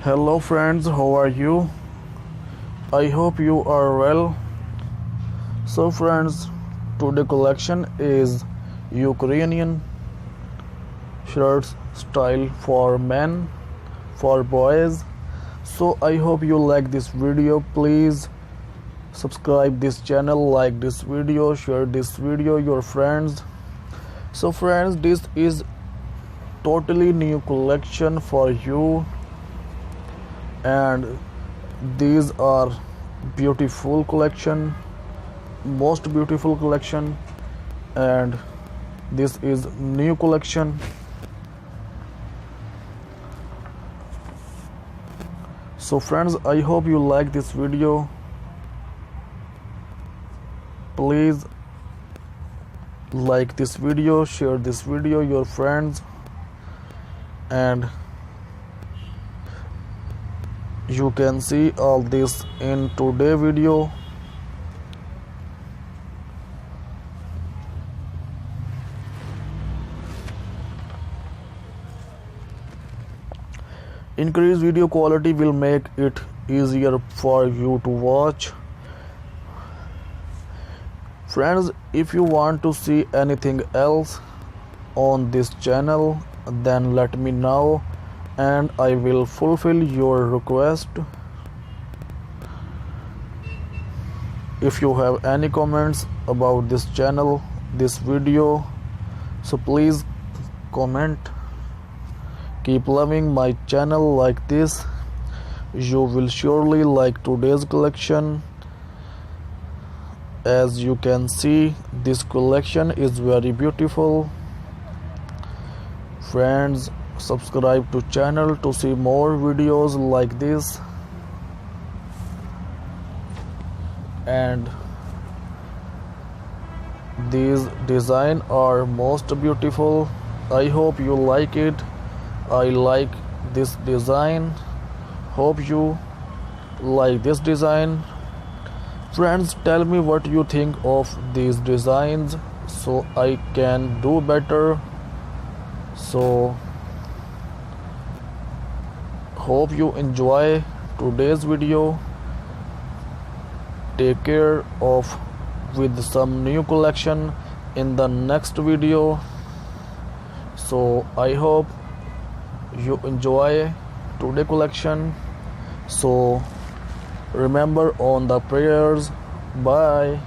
Hello friends, how are you? I hope you are well. So friends, today collection is Ukrainian shirts style for men, for boys. So I hope you like this video. Please subscribe this channel, like this video, share this video your friends. So friends, this is totally new collection for you, and these are beautiful collection, most beautiful collection, and this is new collection. So friends, I hope you like this video. Please like this video, share this video your friends, and you can see all this in today video. Increased video quality will make it easier for you to watch. Friends, if you want to see anything else on this channel, then let me know and I will fulfill your request. If you have any comments about this channel, this video, so please comment. Keep loving my channel like this. You will surely like today's collection. As you can see, this collection is very beautiful. Friends, subscribe to channel to see more videos like this, and these designs are most beautiful. I hope you like it. I like this design. Hope you like this design. Friends, tell me what you think of these designs so I can do better. So hope you enjoy today's video. Take care of with some new collection in the next video. So I hope you enjoy today collection. So remember on the prayers. Bye.